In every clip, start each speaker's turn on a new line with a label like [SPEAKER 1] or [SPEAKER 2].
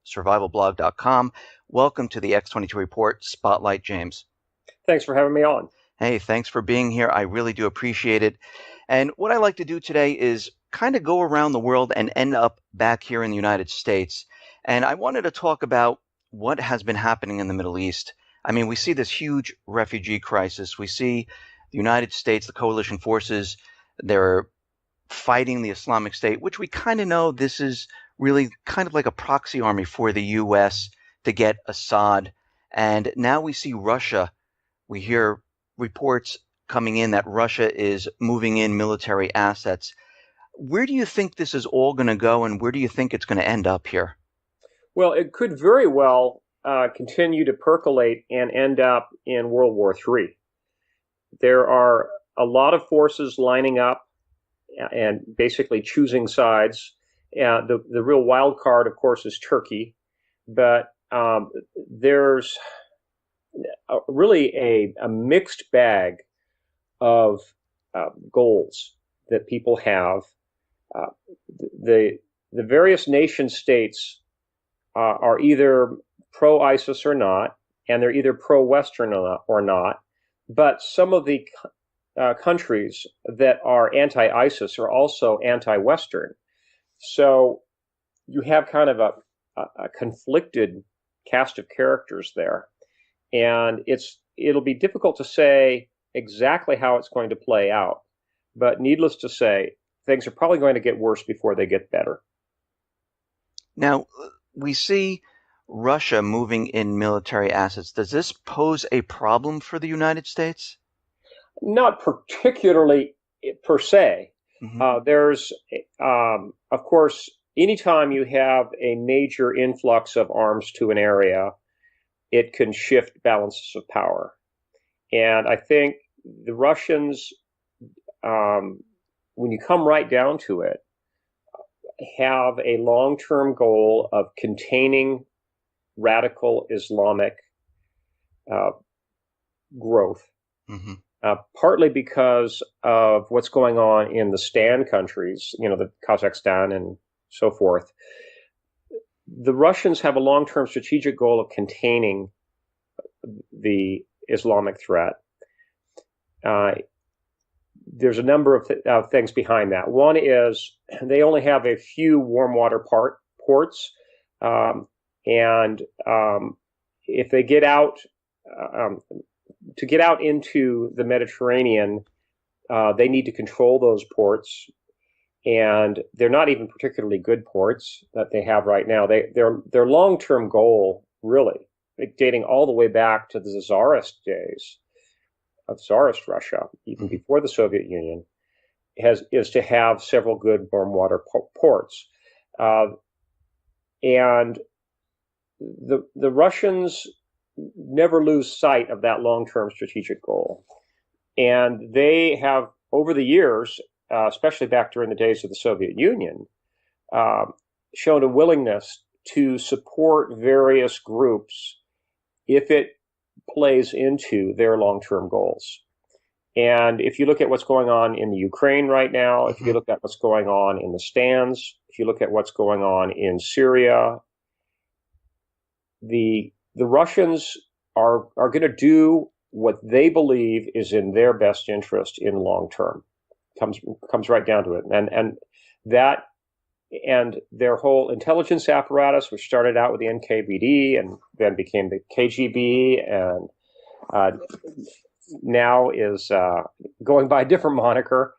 [SPEAKER 1] survivalblog.com. Welcome to the X-22 Report Spotlight, James.
[SPEAKER 2] Thanks for having me on.
[SPEAKER 1] Hey, thanks for being here. I really do appreciate it. And what I like to do today is kind of go around the world and end up back here in the United States. And I wanted to talk about what has been happening in the Middle East. I mean, we see this huge refugee crisis. We see the United States, the coalition forces, they're fighting the Islamic State, which we kind of know this is really kind of like a proxy army for the U.S. to get Assad. And now we see Russia. We hear reports coming in that Russia is moving in military assets. Where do you think this is all going to go, and where do you think it's going to end up here?
[SPEAKER 2] Well, it could very well continue to percolate and end up in World War III. There are a lot of forces lining up and basically choosing sides. The real wild card, of course, is Turkey, but there's really a mixed bag of goals that people have. The various nation states are either pro-ISIS or not, and they're either pro-Western or not. But some of the countries that are anti-ISIS are also anti-Western. So you have kind of a conflicted cast of characters there. And it'll be difficult to say exactly how it's going to play out. But needless to say, things are probably going to get worse before they get better.
[SPEAKER 1] Now, we see Russia moving in military assets. Does this pose a problem for the United States?
[SPEAKER 2] Not particularly per se. There's, of course, anytime you have a major influx of arms to an area, it can shift balances of power. And I think the Russians, when you come right down to it, have a long-term goal of containing radical Islamic growth. Partly because of what's going on in the Stan countries, the Kazakhstan and so forth. The Russians have a long-term strategic goal of containing the Islamic threat. There's a number of things behind that. One is they only have a few warm water ports, and if they get out, to get out into the Mediterranean, they need to control those ports, and they're not even particularly good ports that they have right now. Their long-term goal, really, dating all the way back to the Tsarist days of Tsarist Russia, even before the Soviet Union, is to have several good warm water ports. And the Russians never lose sight of that long-term strategic goal. And they have, over the years, especially back during the days of the Soviet Union, shown a willingness to support various groups if it plays into their long-term goals. And if you look at what's going on in the Ukraine right now, if you look at what's going on in the Stans, if you look at what's going on in Syria, the Russians are going to do what they believe is in their best interest in long term. Comes right down to it, and their whole intelligence apparatus, which started out with the NKVD and then became the KGB, and now is going by a different moniker.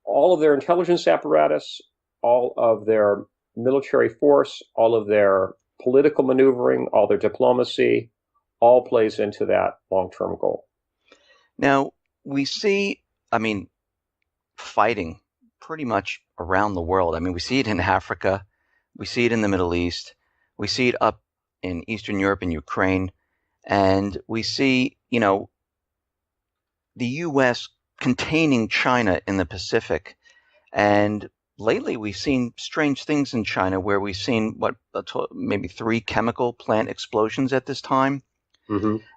[SPEAKER 2] All of their intelligence apparatus, all of their military force, all of their political maneuvering, all their diplomacy, all plays into that long-term goal.
[SPEAKER 1] Now, we see, fighting pretty much around the world. We see it in Africa, we see it in the Middle East, we see it up in Eastern Europe and Ukraine, and we see, the U.S. containing China in the Pacific. And lately, we've seen strange things in China where we've seen maybe 3 chemical plant explosions at this time.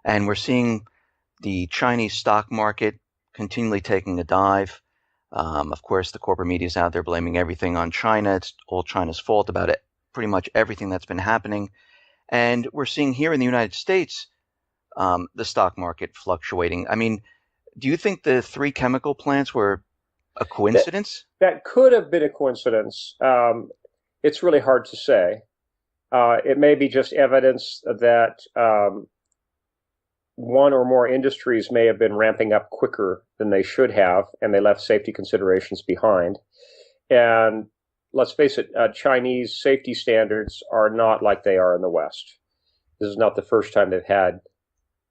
[SPEAKER 1] And we're seeing the Chinese stock market continually taking a dive. Of course, the corporate media is out there blaming everything on China. It's all China's fault about it. pretty much everything that's been happening. And we're seeing here in the United States the stock market fluctuating. I mean, do you think the three chemical plants were a
[SPEAKER 2] That,
[SPEAKER 1] coincidence?
[SPEAKER 2] that could have been a coincidence. It's really hard to say. It may be just evidence that one or more industries may have been ramping up quicker than they should have, and they left safety considerations behind. And let's face it, Chinese safety standards are not like they are in the West. This is not the first time they've had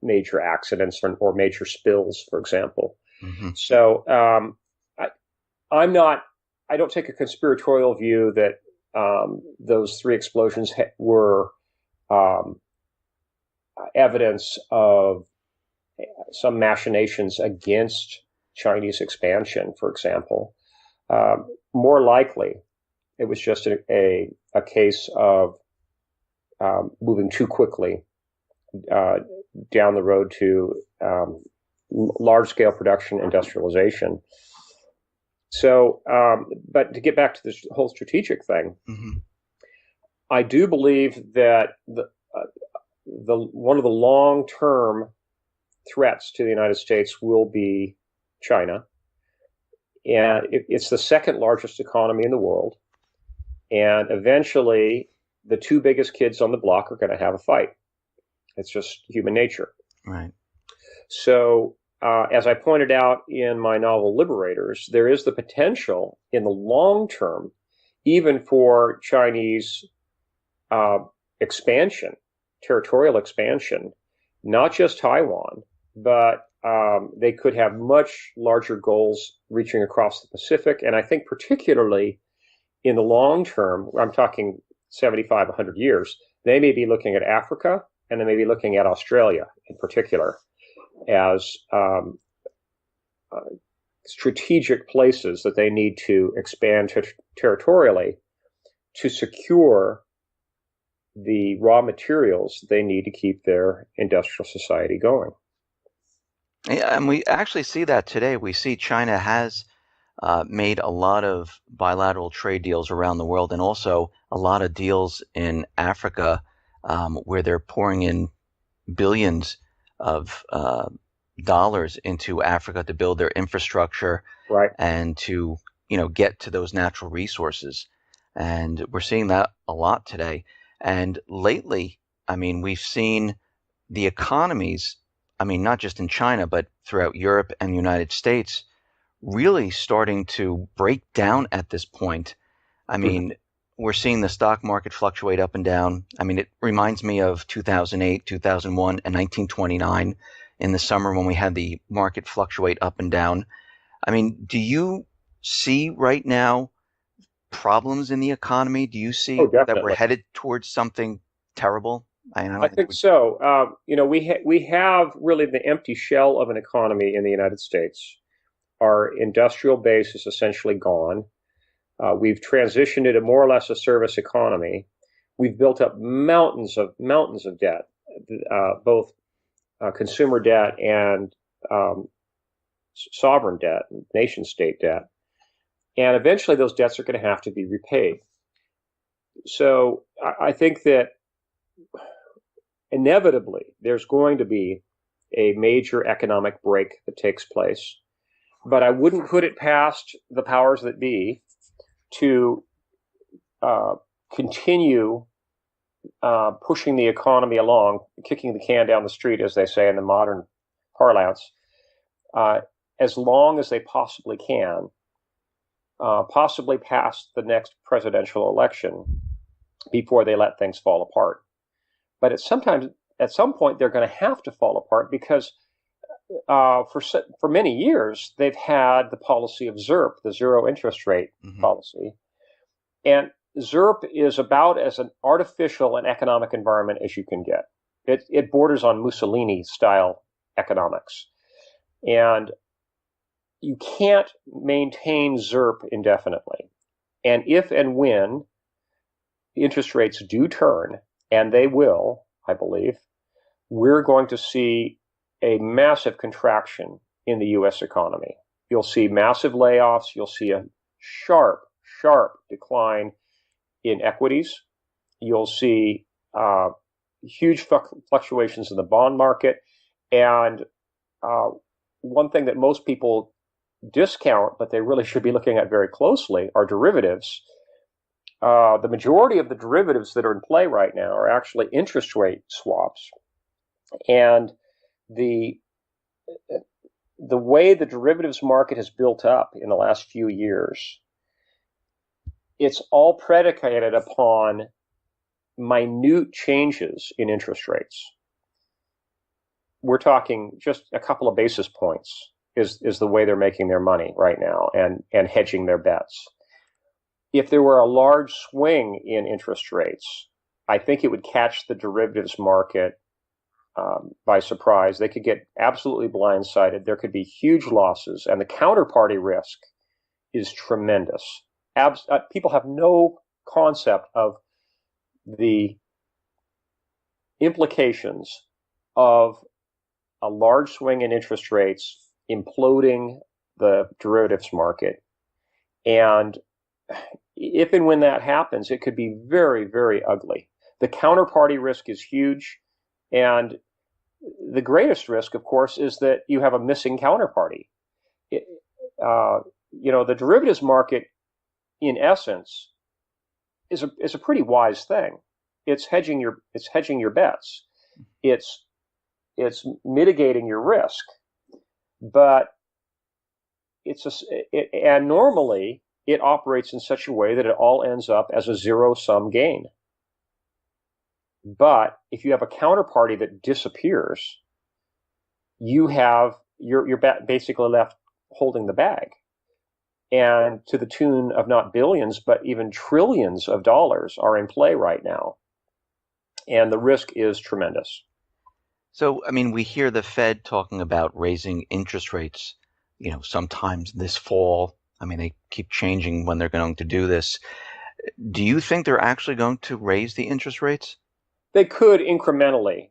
[SPEAKER 2] major accidents or major spills, for example.
[SPEAKER 1] Mm-hmm.
[SPEAKER 2] So I don't take a conspiratorial view that those three explosions were um, evidence of some machinations against Chinese expansion, for example. More likely, it was just a case of moving too quickly down the road to large-scale production industrialization. So, but to get back to this whole strategic thing,
[SPEAKER 1] Mm-hmm.
[SPEAKER 2] I do believe that one of the long-term threats to the United States will be China, and it's the second largest economy in the world. And eventually, the two biggest kids on the block are going to have a fight. It's just human nature.
[SPEAKER 1] Right.
[SPEAKER 2] So, as I pointed out in my novel Liberators, there is the potential in the long term, even for Chinese expansion, territorial expansion, not just Taiwan, but they could have much larger goals reaching across the Pacific. And I think particularly in the long term, I'm talking 75, 100 years, they may be looking at Africa and they may be looking at Australia in particular as strategic places that they need to expand territorially to secure the raw materials they need to keep their industrial society going.
[SPEAKER 1] Yeah, and we actually see that today. We see China has made a lot of bilateral trade deals around the world and also a lot of deals in Africa where they're pouring in billions of dollars into Africa to build their infrastructure
[SPEAKER 2] Right.
[SPEAKER 1] and to, get to those natural resources. And we're seeing that a lot today. And lately, I mean, we've seen the economies, I mean, not just in China, but throughout Europe and the United States, really starting to break down at this point. I
[SPEAKER 2] Mm-hmm.
[SPEAKER 1] mean, we're seeing the stock market fluctuate up and down. I mean, it reminds me of 2008, 2001, and 1929 in the summer when we had the market fluctuate up and down. I mean, do you see right now problems in the economy? Do you
[SPEAKER 2] Oh,
[SPEAKER 1] see that we're
[SPEAKER 2] definitely.
[SPEAKER 1] headed towards something terrible? I
[SPEAKER 2] I
[SPEAKER 1] don't think
[SPEAKER 2] think so. We have really the empty shell of an economy in the United States. Our industrial base is essentially gone. We've transitioned it to more or less a service economy. We've built up mountains of debt, both consumer debt and um, sovereign debt, nation state debt. And eventually those debts are going to have to be repaid. So I think that inevitably there's going to be a major economic break that takes place. But I wouldn't put it past the powers that be to continue pushing the economy along, kicking the can down the street, as they say in the modern parlance, uh, as long as they possibly can, possibly past the next presidential election before they let things fall apart. But at some point, they're going to have to fall apart because for many years they've had the policy of ZIRP, the zero interest rate
[SPEAKER 1] hmm
[SPEAKER 2] policy, and ZIRP is about as an artificial and economic environment as you can get. It borders on Mussolini style economics, and you can't maintain ZIRP indefinitely. And if and when interest rates do turn, and they will, I believe, we're going to see a massive contraction in the U.S. economy. You'll see massive layoffs. You'll see a sharp decline in equities. You'll see huge fluctuations in the bond market. And uh, one thing that most people discount, but they really should be looking at very closely, are derivatives. The majority of the derivatives that are in play right now are actually interest rate swaps. And the the way the derivatives market has built up in the last few years, it's all predicated upon minute changes in interest rates. We're talking just a couple of basis points is the way they're making their money right now and hedging their bets. If there were a large swing in interest rates, I think it would catch the derivatives market by surprise. They could get absolutely blindsided. There could be huge losses, and the counterparty risk is tremendous. People have no concept of the implications of a large swing in interest rates imploding the derivatives market. And if and when that happens, it could be very, very ugly. The counterparty risk is huge. And the greatest risk, of course, is that you have a missing counterparty. The derivatives market, in essence, is a pretty wise thing. It's hedging your bets. It's mitigating your risk, but and normally it operates in such a way that it all ends up as a zero-sum gain. But if you have a counterparty that disappears, you're basically left holding the bag, and to the tune of not billions but even trillions of dollars are in play right now, and the risk is tremendous.
[SPEAKER 1] So, I mean, we hear the Fed talking about raising interest rates, sometimes this fall. I mean, they keep changing when they're going to do this. Do you think they're actually going to raise the interest rates?
[SPEAKER 2] They could incrementally,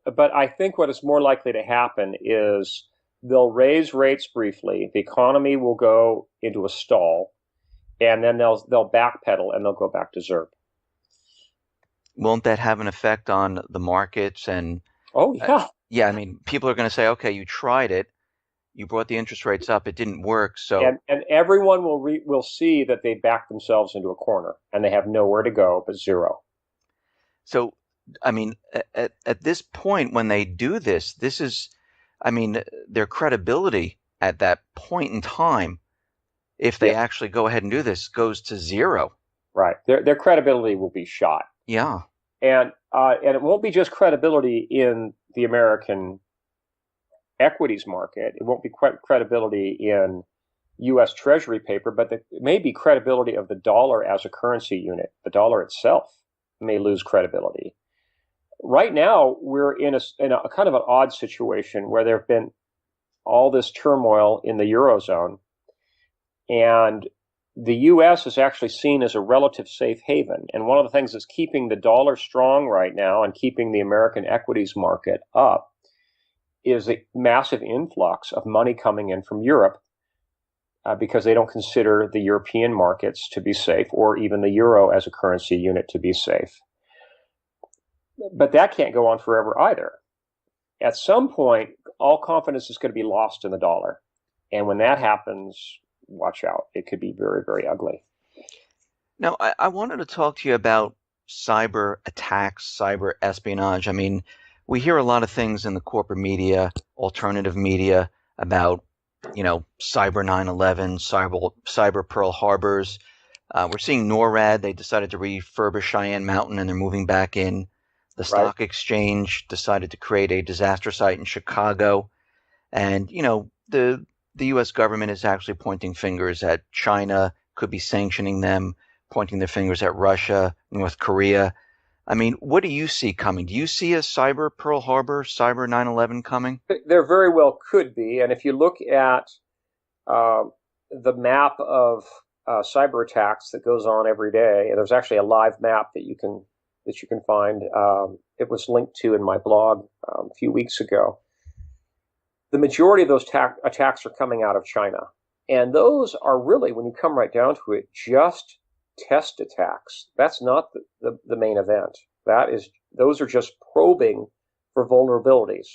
[SPEAKER 2] but I think what is more likely to happen is they'll raise rates briefly, the economy will go into a stall, and then they'll backpedal and they'll go back to ZIRP.
[SPEAKER 1] Won't that have an effect on the markets? And
[SPEAKER 2] oh yeah,
[SPEAKER 1] yeah, I mean, people are going to say, okay, you tried it, you brought the interest rates up, it didn't work, so
[SPEAKER 2] and everyone will see that they backed themselves into a corner and they have nowhere to go but zero.
[SPEAKER 1] So, I mean, at this point, when they do this, I mean, their credibility at that point in time, if they actually go ahead and do this, goes to zero.
[SPEAKER 2] Right. Their credibility will be shot.
[SPEAKER 1] Yeah.
[SPEAKER 2] And it won't be just credibility in the American equities market. It won't be credibility in U.S. Treasury paper, but it may be credibility of the dollar as a currency unit. The dollar itself may lose credibility. Right now, we're in a kind of an odd situation where there have been all this turmoil in the Eurozone, and the U.S. is actually seen as a relative safe haven. And one of the things that's keeping the dollar strong right now and keeping the American equities market up is a massive influx of money coming in from Europe because they don't consider the European markets to be safe, or even the euro as a currency unit to be safe. But that can't go on forever either. At some point, all confidence is going to be lost in the dollar. And when that happens, watch out. It could be very, very ugly.
[SPEAKER 1] Now, I wanted to talk to you about cyber attacks, cyber espionage. I mean, we hear a lot of things in the corporate media, alternative media, about, cyber 9/11, cyber Pearl Harbors. We're seeing NORAD. They decided to refurbish Cheyenne Mountain, and they're moving back in. The stock exchange decided to create a disaster site in Chicago. And, the U.S. government is actually pointing fingers at China, could be sanctioning them, pointing their fingers at Russia, North Korea. I mean, what do you see coming? Do you see a cyber Pearl Harbor, cyber 9/11 coming?
[SPEAKER 2] There very well could be. And if you look at the map of cyber attacks that goes on every day, and there's actually a live map that you can find. It was linked to in my blog a few weeks ago. The majority of those attacks are coming out of China. And those are really, when you come right down to it, just test attacks. That's not the main event. Those are just probing for vulnerabilities.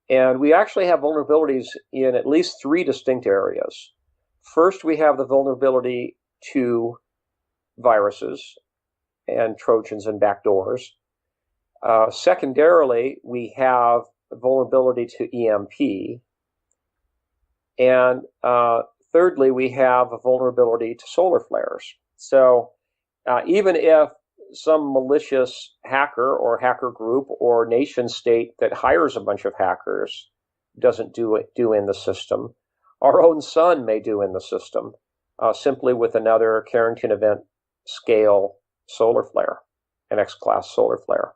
[SPEAKER 2] And we actually have vulnerabilities in at least three distinct areas. First, we have the vulnerability to viruses and Trojans and backdoors. Secondarily, we have vulnerability to EMP. And thirdly, we have a vulnerability to solar flares. So even if some malicious hacker or hacker group or nation state that hires a bunch of hackers doesn't do in the system, our own sun may do in the system, simply with another Carrington event scale solar flare, an X-class solar flare.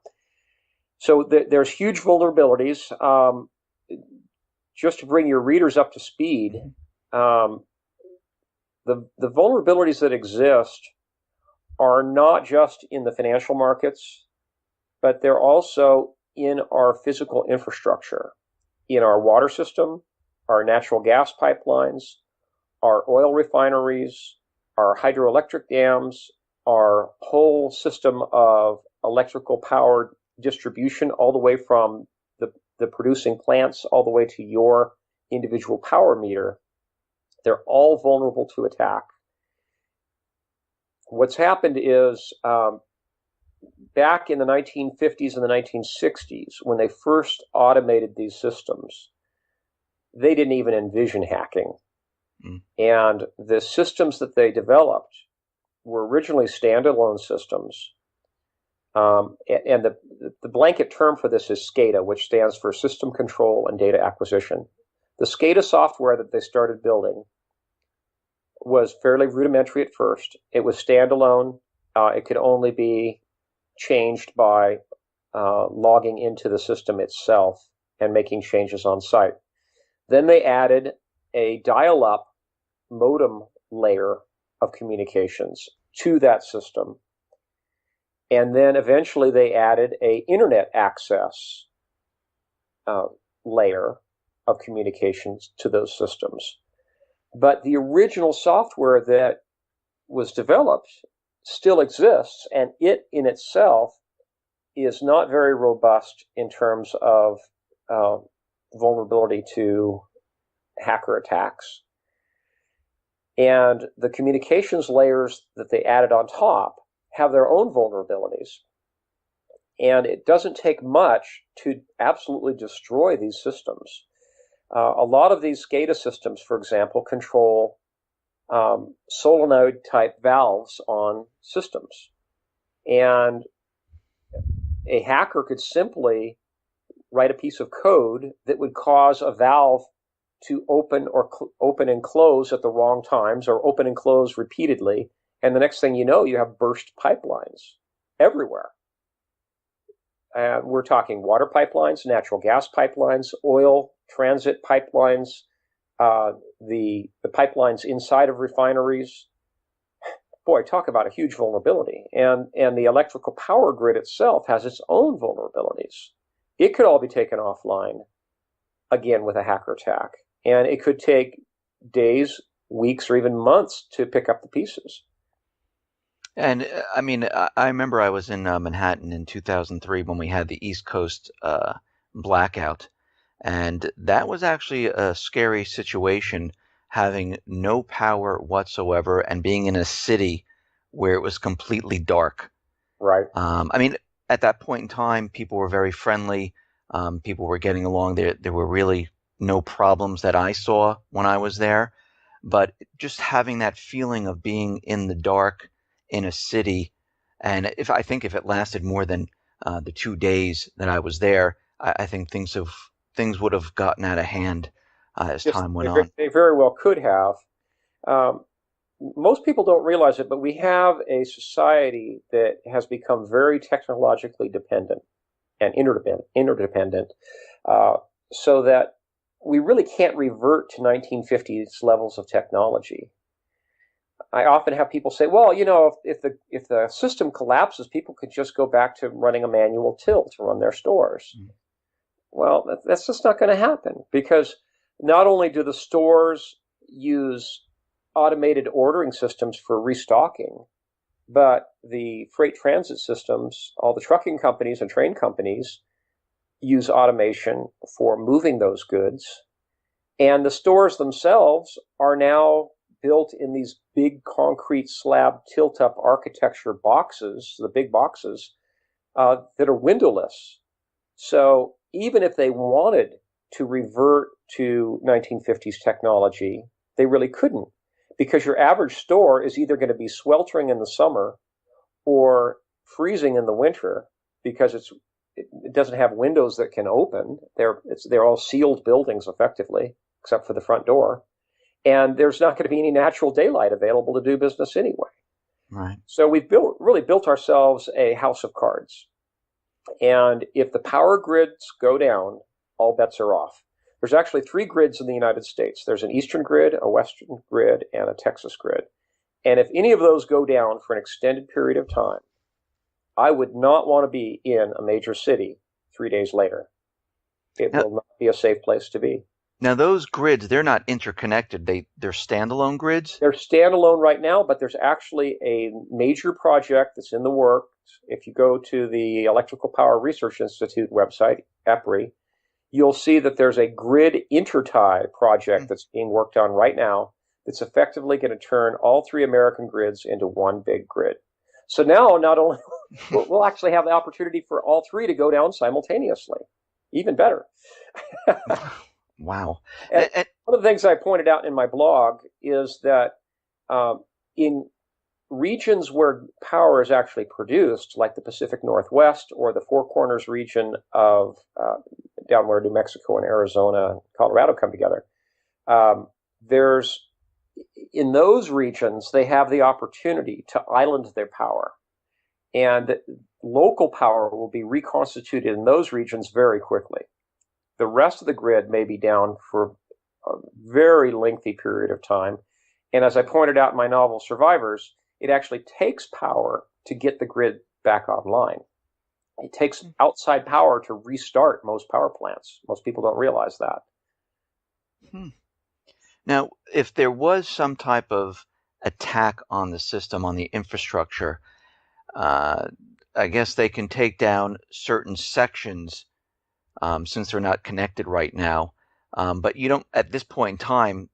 [SPEAKER 2] So there's huge vulnerabilities. Just to bring your readers up to speed, the vulnerabilities that exist are not just in the financial markets, but they're also in our physical infrastructure, in our water system, our natural gas pipelines, our oil refineries, our hydroelectric dams, our whole system of electrical power distribution, all the way from the producing plants all the way to your individual power meter. They're all vulnerable to attack. What's happened is back in the 1950s and the 1960s, when they first automated these systems, they didn't even envision hacking. And the systems that they developed were originally standalone systems. And the blanket term for this is SCADA, which stands for System Control and Data Acquisition. The SCADA software that they started building was fairly rudimentary at first. It was standalone. It could only be changed by logging into the system itself and making changes on site. Then they added a dial-up modem layer of communications to that system. And then eventually they added an internet access layer of communications to those systems. But the original software that was developed still exists, and it in itself is not very robust in terms of vulnerability to hacker attacks. And the communications layers that they added on top have their own vulnerabilities. And it doesn't take much to absolutely destroy these systems. A lot of these SCADA systems, for example, control solenoid-type valves on systems. And a hacker could simply write a piece of code that would cause a valve to open and close at the wrong times, or open and close repeatedly. And the next thing you know, you have burst pipelines everywhere. And we're talking water pipelines, natural gas pipelines, oil transit pipelines, the pipelines inside of refineries. Boy, talk about a huge vulnerability. And the electrical power grid itself has its own vulnerabilities. It could all be taken offline, again, with a hacker attack. And it could take days, weeks, or even months to pick up the pieces.
[SPEAKER 1] And I mean, I remember I was in Manhattan in 2003 when we had the East Coast blackout. And that was actually a scary situation, having no power whatsoever and being in a city where it was completely dark.
[SPEAKER 2] Right.
[SPEAKER 1] I mean, at that point in time, people were very friendly. People were getting along. There were really no problems that I saw when I was there. But just having that feeling of being in the dark in a city, and I think if it lasted more than the 2 days that I was there, I think things would have gotten out of hand as time went on.
[SPEAKER 2] They very well could have. Most people don't realize it, but we have a society that has become very technologically dependent and interdependent, so that we really can't revert to 1950s levels of technology. I often have people say, well, you know, if the system collapses, people could just go back to running a manual till to run their stores. Mm-hmm. Well, that's just not going to happen, because not only do the stores use automated ordering systems for restocking, But the freight transit systems, all the trucking companies and train companies use automation for moving those goods. And the stores themselves are now built in these big concrete slab tilt up architecture boxes, the big boxes, that are windowless. So even if they wanted to revert to 1950s technology, they really couldn't, because your average store is either going to be sweltering in the summer or freezing in the winter because it doesn't have windows that can open. They're all sealed buildings effectively, except for the front door, and there's not going to be any natural daylight available to do business anyway.
[SPEAKER 1] Right.
[SPEAKER 2] So we've really built ourselves a house of cards. And if the power grids go down, all bets are off. There's actually three grids in the United States. There's an Eastern grid, a Western grid, and a Texas grid. And if any of those go down for an extended period of time, I would not want to be in a major city 3 days later. It
[SPEAKER 1] Now,
[SPEAKER 2] will not be a safe place to be.
[SPEAKER 1] now those grids, they're not interconnected. They're standalone grids.
[SPEAKER 2] They're standalone right now, but there's actually a major project that's in the works. If you go to the Electrical Power Research Institute website, EPRI, you'll see that there's a grid intertie project that's being worked on right now that's effectively going to turn all three American grids into one big grid. So now not only we'll actually have the opportunity for all three to go down simultaneously. Even better.
[SPEAKER 1] Wow.
[SPEAKER 2] And one of the things I pointed out in my blog is that in regions where power is actually produced, like the Pacific Northwest or the Four Corners region of down where New Mexico and Arizona and Colorado come together, there's in those regions they have the opportunity to island their power, and local power will be reconstituted in those regions very quickly. The rest of the grid may be down for a very lengthy period of time. And as I pointed out in my novel Survivors, it actually takes power to get the grid back online. It takes outside power to restart most power plants. Most people don't realize that.
[SPEAKER 1] Now, if there was some type of attack on the system, on the infrastructure, I guess they can take down certain sections since they're not connected right now. But you don't, at this point in time,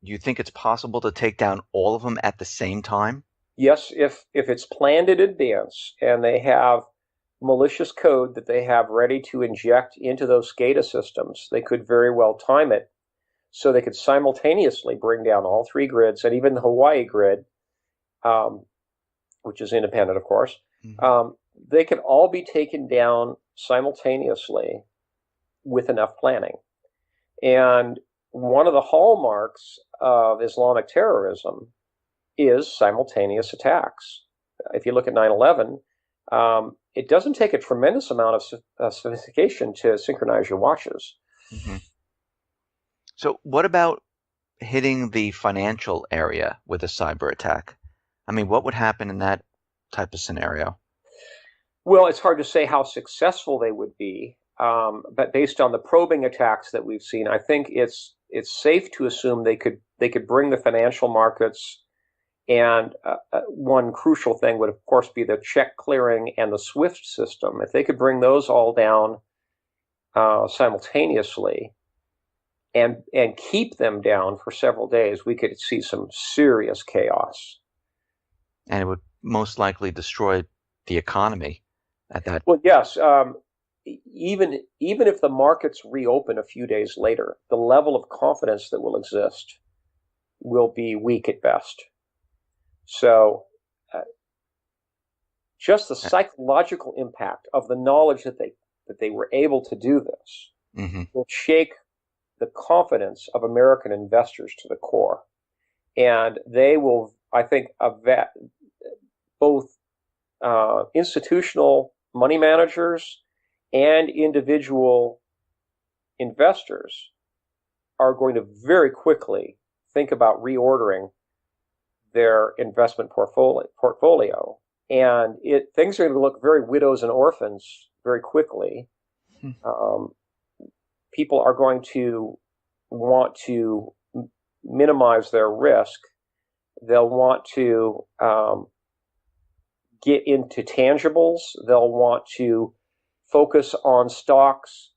[SPEAKER 1] do you think it's possible to take down all of them at the same time?
[SPEAKER 2] Yes, if it's planned in advance and they have malicious code that they have ready to inject into those SCADA systems, they could very well time it so they could simultaneously bring down all three grids, and even the Hawaii grid, which is independent, of course. Mm-hmm. They could all be taken down simultaneously with enough planning. And one of the hallmarks of Islamic terrorism is simultaneous attacks. If you look at 9/11, it doesn't take a tremendous amount of sophistication to synchronize your watches.
[SPEAKER 1] Mm-hmm. So what about hitting the financial area with a cyber attack? I mean, what would happen in that type of scenario?
[SPEAKER 2] Well, it's hard to say how successful they would be, but based on the probing attacks that we've seen, I think it's safe to assume they could bring the financial markets. And one crucial thing would, of course, be the check clearing and the SWIFT system. If they could bring those all down simultaneously and keep them down for several days, we could see some serious chaos.
[SPEAKER 1] And it would most likely destroy the economy at that.
[SPEAKER 2] Well, yes. Even if the markets reopen a few days later, the level of confidence that will exist will be weak at best. So just the psychological impact of the knowledge that they were able to do this mm-hmm. will shake the confidence of American investors to the core. And they will, I think, both institutional money managers and individual investors are going to very quickly think about reordering their investment portfolio. And things are going to look very widows and orphans very quickly. People are going to want to minimize their risk. They'll want to get into tangibles. They'll want to focus on stocks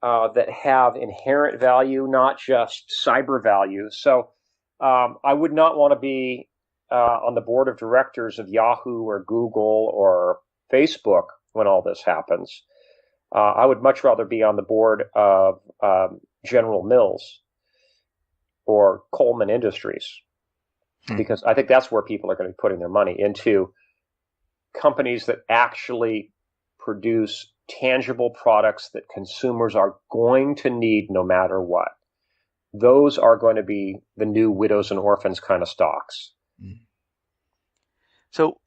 [SPEAKER 2] that have inherent value, not just cyber value. So I would not want to be on the board of directors of Yahoo or Google or Facebook when all this happens. I would much rather be on the board of General Mills or Coleman Industries, because I think that's where people are going to be putting their money into companies that actually produce tangible products that consumers are going to need no matter what. Those are going to be the new widows and orphans kind of stocks.
[SPEAKER 1] So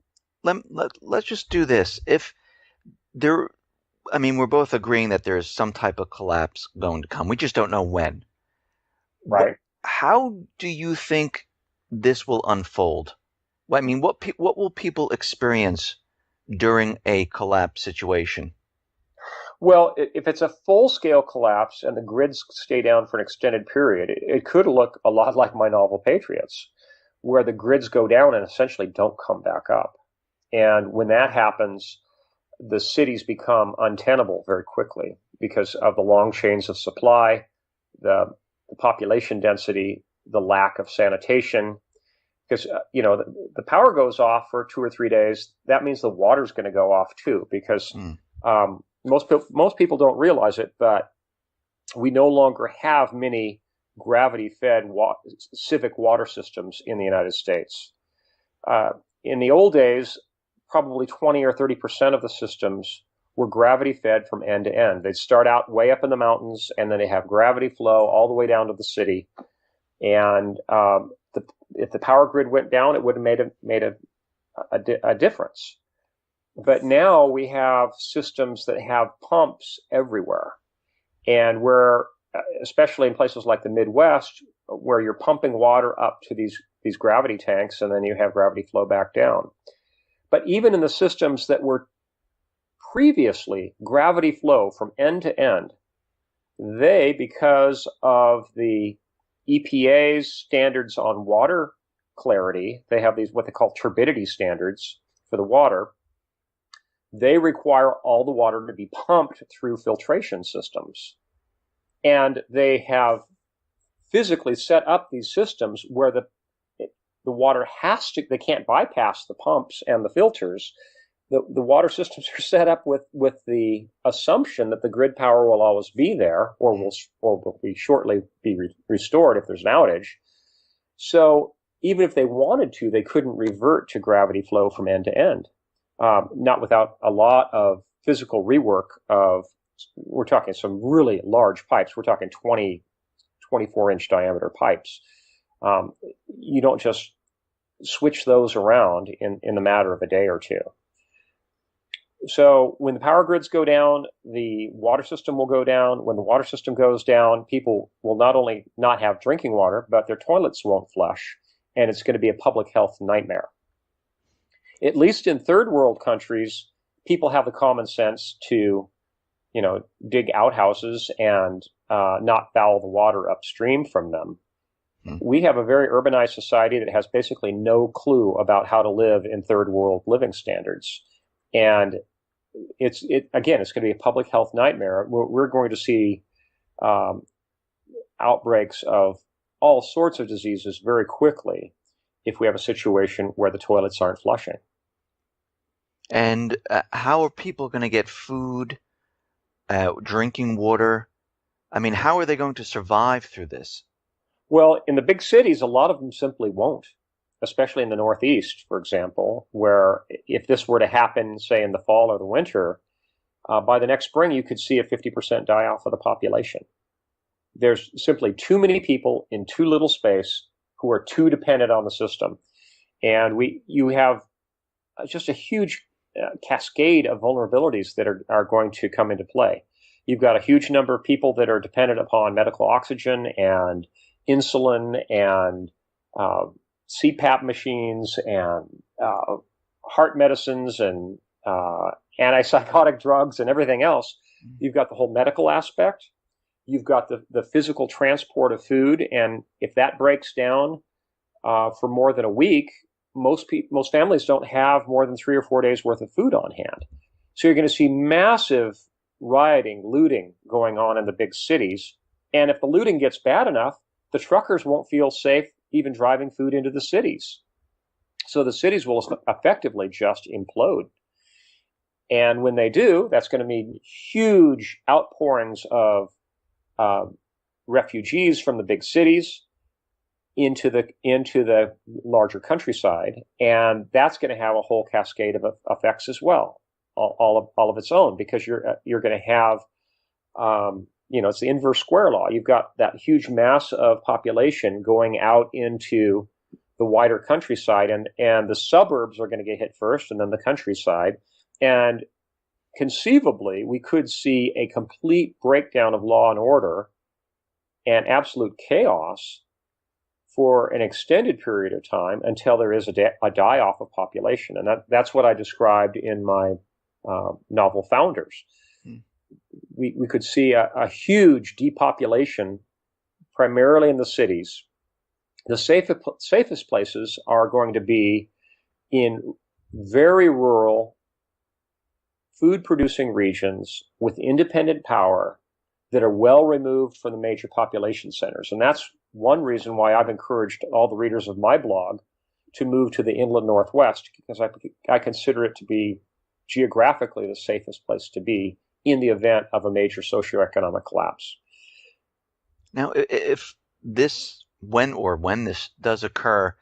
[SPEAKER 1] let's just do this. If there, I mean, we're both agreeing that there's some type of collapse going to come. We just don't know when.
[SPEAKER 2] Right.
[SPEAKER 1] How do you think this will unfold? I mean, what will people experience during a collapse situation?
[SPEAKER 2] Well, if it's a full-scale collapse and the grids stay down for an extended period, it could look a lot like my novel Patriots, where the grids go down and essentially don't come back up. And when that happens, the cities become untenable very quickly because of the long chains of supply, the population density, the lack of sanitation. Because the power goes off for 2 or 3 days, that means the water's going to go off too. Because most people don't realize it, but we no longer have many gravity-fed civic water systems in the United States. In the old days, probably 20 or 30% of the systems were gravity-fed from end to end. They'd start out way up in the mountains, and then they have gravity flow all the way down to the city. And if the power grid went down, it would have made a difference. But now we have systems that have pumps everywhere, and where, especially in places like the Midwest, where you're pumping water up to these gravity tanks, and then you have gravity flow back down. But even in the systems that were previously gravity flow from end to end, they, because of the EPA's standards on water clarity, they have these what they call turbidity standards for the water. They require all the water to be pumped through filtration systems. And they have physically set up these systems where the water they can't bypass the pumps and the filters. The water systems are set up with the assumption that the grid power will always be there, or will be shortly be restored if there's an outage. So even if they wanted to, they couldn't revert to gravity flow from end to end, not without a lot of physical rework we're talking some really large pipes. We're talking 24-inch diameter pipes. You don't just switch those around in the matter of a day or two. So when the power grids go down, the water system will go down. When the water system goes down, people will not only not have drinking water, but their toilets won't flush, and it's going to be a public health nightmare. At least in third world countries, people have the common sense to, dig outhouses and not foul the water upstream from them. We have a very urbanized society that has basically no clue about how to live in third world living standards. And it's going to be a public health nightmare. We're going to see outbreaks of all sorts of diseases very quickly if we have a situation where the toilets aren't flushing.
[SPEAKER 1] And how are people going to get food, drinking water? I mean, how are they going to survive through this?
[SPEAKER 2] Well, in the big cities, a lot of them simply won't, especially in the Northeast, for example, where if this were to happen, say, in the fall or the winter, by the next spring, you could see a 50% die-off of the population. There's simply too many people in too little space who are too dependent on the system. And you have just a huge cascade of vulnerabilities that are going to come into play. You've got a huge number of people that are dependent upon medical oxygen and insulin and CPAP machines and heart medicines and antipsychotic drugs and everything else. You've got the whole medical aspect. You've got the physical transport of food. And if that breaks down for more than a week, most families don't have more than 3 or 4 days worth of food on hand. So you're going to see massive rioting, looting going on in the big cities. And if the looting gets bad enough, the truckers won't feel safe even driving food into the cities. So the cities will effectively just implode. And when they do, that's going to mean huge outpourings of refugees from the big cities into the larger countryside, and that's going to have a whole cascade of effects as well, all of its own, because you're going to have it's the inverse square law. You've got that huge mass of population going out into the wider countryside, and the suburbs are going to get hit first, and then the countryside. And conceivably, we could see a complete breakdown of law and order and absolute chaos for an extended period of time until there is a die-off of population. And that's what I described in my novel Founders. We could see a huge depopulation, primarily in the cities. The safest places are going to be in very rural, food-producing regions with independent power that are well removed from the major population centers. And that's one reason why I've encouraged all the readers of my blog to move to the inland Northwest, because I consider it to be geographically the safest place to be in the event of a major socioeconomic collapse.
[SPEAKER 1] Now, if this, when this does occur,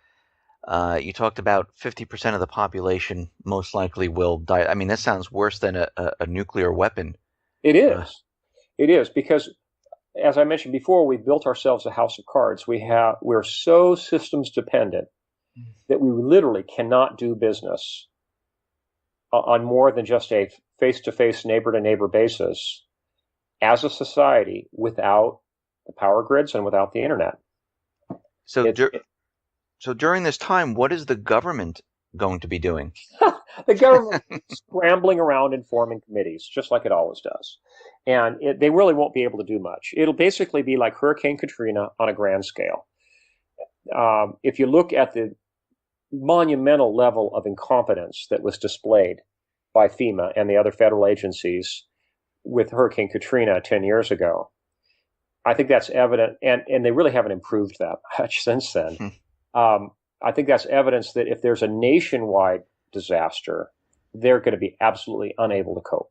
[SPEAKER 1] you talked about 50% of the population most likely will die. I mean, that sounds worse than a nuclear weapon.
[SPEAKER 2] It is. It is, because, as I mentioned before, we built ourselves a house of cards. We're so systems dependent that we literally cannot do business on more than just a face-to-face, neighbor-to-neighbor basis as a society without the power grids and without the internet.
[SPEAKER 1] So during this time, what is the government going to be doing?
[SPEAKER 2] The government is scrambling around and forming committees, just like it always does. And they really won't be able to do much. It'll basically be like Hurricane Katrina on a grand scale. If you look at the monumental level of incompetence that was displayed by FEMA and the other federal agencies with Hurricane Katrina 10 years ago, I think that's evident, and they really haven't improved that much since then. I think that's evidence that if there's a nationwide disaster, they're going to be absolutely unable to cope.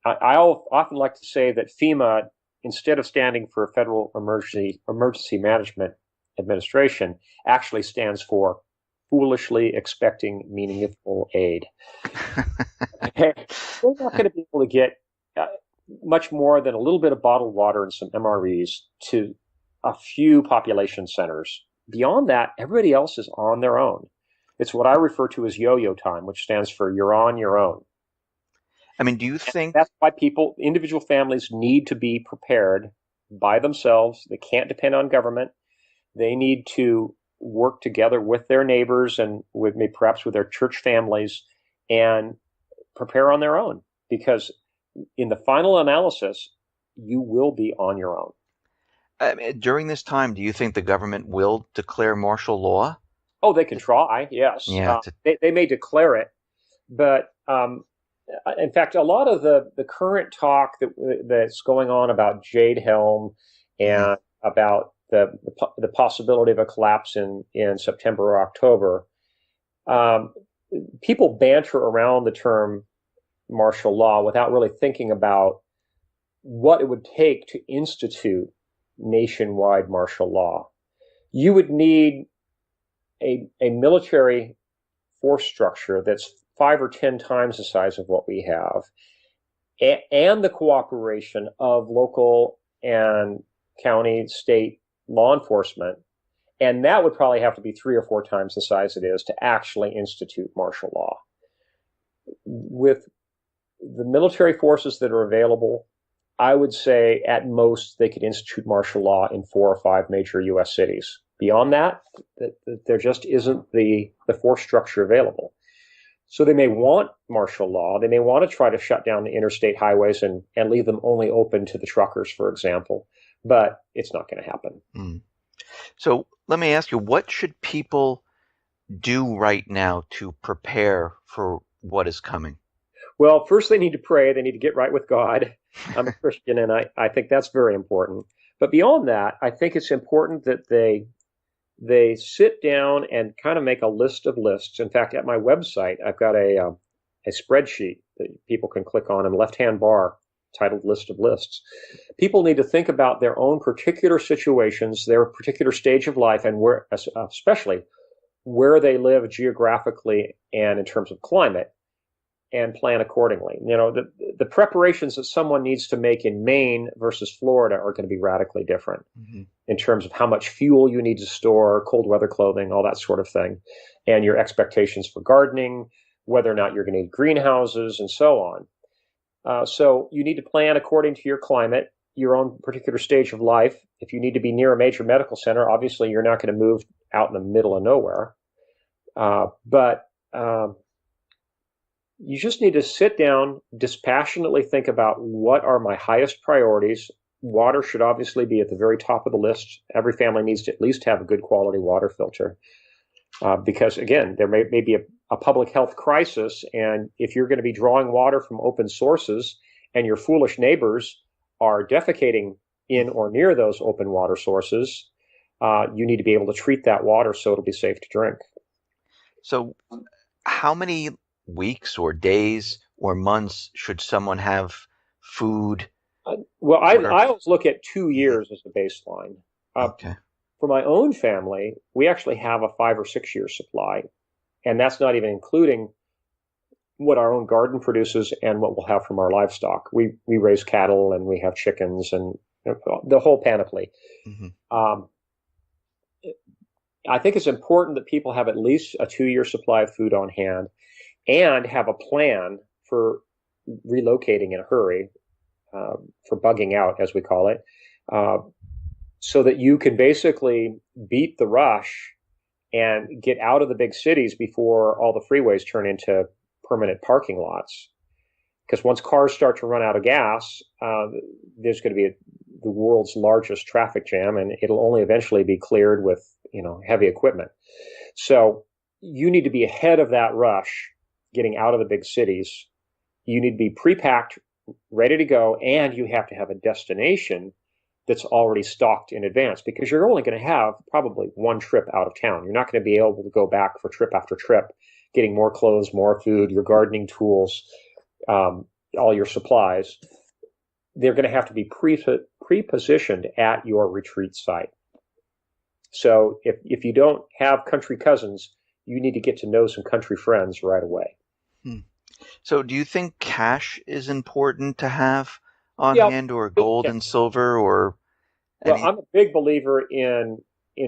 [SPEAKER 2] I often like to say that FEMA, instead of standing for Federal Emergency Management Administration, actually stands for foolishly expecting meaningful aid. They're not going to be able to get much more than a little bit of bottled water and some MREs to a few population centers. Beyond that, everybody else is on their own. It's what I refer to as yo-yo time, which stands for you're on your own.
[SPEAKER 1] I mean, do you think
[SPEAKER 2] that's why individual families need to be prepared by themselves? They can't depend on government. They need to work together with their neighbors and perhaps with their church families and prepare on their own, because in the final analysis, you will be on your own.
[SPEAKER 1] During this time, do you think the government will declare martial law?
[SPEAKER 2] Oh, they can try, yes.
[SPEAKER 1] Yeah,
[SPEAKER 2] they may declare it, but in fact, a lot of the current talk that's going on about Jade Helm and about the possibility of a collapse in September or October, people banter around the term martial law without really thinking about what it would take to institute nationwide martial law. You would need a military force structure that's 5 or 10 times the size of what we have, and the cooperation of local and county, state law enforcement. And that would probably have to be 3 or 4 times the size it is to actually institute martial law. With the military forces that are available, I would say at most they could institute martial law in 4 or 5 major U.S. cities. Beyond that, there just isn't the force structure available. So they may want martial law. They may want to try to shut down the interstate highways and leave them only open to the truckers, for example. But it's not going to happen.
[SPEAKER 1] So let me ask you, what should people do right now to prepare for what is coming?
[SPEAKER 2] Well, first they need to pray. They need to get right with God. I'm a Christian, and I think that's very important. But beyond that, I think it's important that they sit down and kind of make a list of lists. In fact, at my website, I've got a spreadsheet that people can click on in the left-hand bar titled List of Lists. People need to think about their own particular situations, their particular stage of life, and where, especially where they live geographically and in terms of climate, and plan accordingly. The preparations that someone needs to make in Maine versus Florida are going to be radically different
[SPEAKER 1] Hmm.
[SPEAKER 2] in terms of how much fuel you need to store, cold weather clothing, all that sort of thing, and your expectations for gardening, whether or not you're going to need greenhouses, and so on. So you need to plan according to your climate, your own particular stage of life. If you need to be near a major medical center, obviously you're not going to move out in the middle of nowhere. But you just need to sit down, dispassionately think about what are my highest priorities. Water should obviously be at the very top of the list. Every family needs to at least have a good quality water filter. Because again, there may be a public health crisis, and if you're going to be drawing water from open sources and your foolish neighbors are defecating in or near those open water sources, you need to be able to treat that water so it'll be safe to drink.
[SPEAKER 1] So, how many weeks or days or months should someone have food?
[SPEAKER 2] Well,
[SPEAKER 1] What are,
[SPEAKER 2] I always look at two
[SPEAKER 1] Mhm.
[SPEAKER 2] years as a baseline. Uh,
[SPEAKER 1] Okay.
[SPEAKER 2] for my own family, we actually have a 5 or 6 year supply, and that's not even including what our own garden produces and what we'll have from our livestock. We raise cattle and we have chickens and the whole panoply.
[SPEAKER 1] Hmm.
[SPEAKER 2] Um, I think it's important that people have at least a 2 year supply of food on hand and have a plan for relocating in a hurry, for bugging out, as we call it, uh, so that you can basically beat the rush and get out of the big cities before all the freeways turn into permanent parking lots. Because once cars start to run out of gas, there's going to be the world's largest traffic jam, and it'll only eventually be cleared with heavy equipment. So you need to be ahead of that rush, getting out of the big cities. You need to be pre-packed, ready to go, and you have to have a destination that's already stocked in advance, because you're only going to have probably one trip out of town. You're not going to be able to go back for trip after trip, getting more clothes, more food, your gardening tools, all your supplies. They're going to have to be pre-positioned at your retreat site. So if you don't have country cousins, you need to get to know some country friends right away.
[SPEAKER 1] Hmm. So, do you think cash is important to have on
[SPEAKER 2] Yeah.
[SPEAKER 1] hand, or gold
[SPEAKER 2] Yeah.
[SPEAKER 1] and silver, or
[SPEAKER 2] Well,
[SPEAKER 1] any?
[SPEAKER 2] I'm a big believer in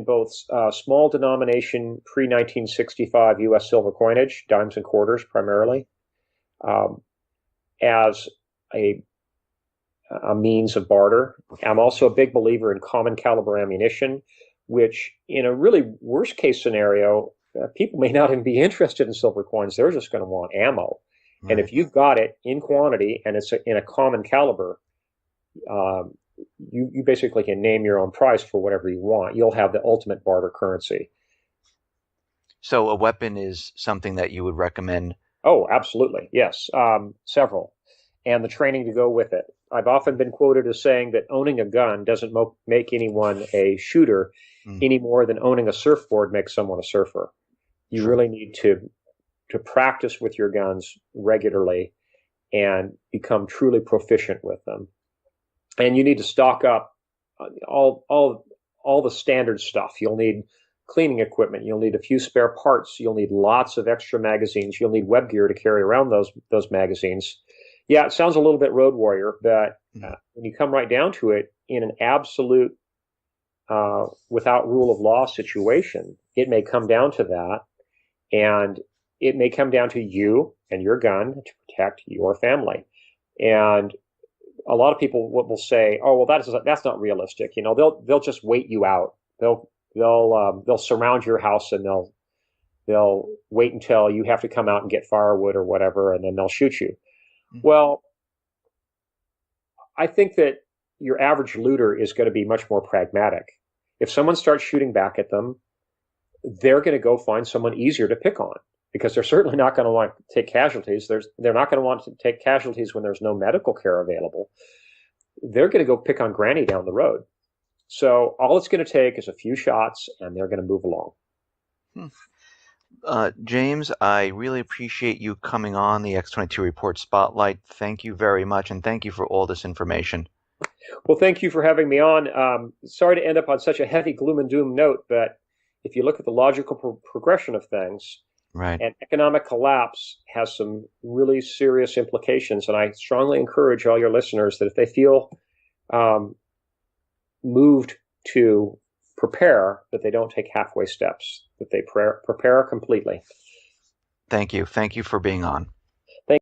[SPEAKER 2] both small denomination pre-1965 U.S. silver coinage, dimes and quarters primarily, um, as a a means of barter. I'm also a big believer in common caliber ammunition, which in a really worst case scenario, people may not even be interested in silver coins. They're just going to want ammo. And
[SPEAKER 1] Right.
[SPEAKER 2] if you've got it in quantity and it's in a common caliber, um, you basically can name your own price for whatever you want. You'll have the ultimate barter currency.
[SPEAKER 1] So, a weapon is something that you would recommend.
[SPEAKER 2] Oh, absolutely. Yes. Several. And the training to go with it. I've often been quoted as saying that owning a gun doesn't make anyone a shooter
[SPEAKER 1] Mm,
[SPEAKER 2] any more than owning a surfboard makes someone a surfer. You
[SPEAKER 1] true.
[SPEAKER 2] really need to practice with your guns regularly and become truly proficient with them. And you need to stock up all the standard stuff. You'll need cleaning equipment. You'll need a few spare parts. You'll need lots of extra magazines. You'll need web gear to carry around those magazines. Yeah, it sounds a little bit Road Warrior, but
[SPEAKER 1] Mm.
[SPEAKER 2] when you come right down to it, in an absolute without rule of law situation, it may come down to that, and it may come down to you and your gun to protect your family. And a lot of people will say, "Oh, well, that's not realistic." They'll just wait you out. They'll surround your house and they'll wait until you have to come out and get firewood or whatever, and then they'll shoot you.
[SPEAKER 1] Mm.
[SPEAKER 2] Well, I think that your average looter is going to be much more pragmatic. If someone starts shooting back at them, they're going to go find someone easier to pick on because they're certainly not going to want to take casualties. They're not going to want to take casualties when there's no medical care available. They're going to go pick on Granny down the road. So all it's going to take is a few shots, and they're going to move along.
[SPEAKER 1] Hmm. James, I really appreciate you coming on the X-22 Report Spotlight. Thank you very much, and thank you for all this information.
[SPEAKER 2] Well, thank you for having me on. Sorry to end up on such a heavy gloom and doom note, but if you look at the logical progression of things,
[SPEAKER 1] Right.
[SPEAKER 2] and economic collapse has some really serious implications. And I strongly encourage all your listeners that if they feel moved to prepare, that they don't take halfway steps, that they prepare completely.
[SPEAKER 1] Thank you. Thank you for being on.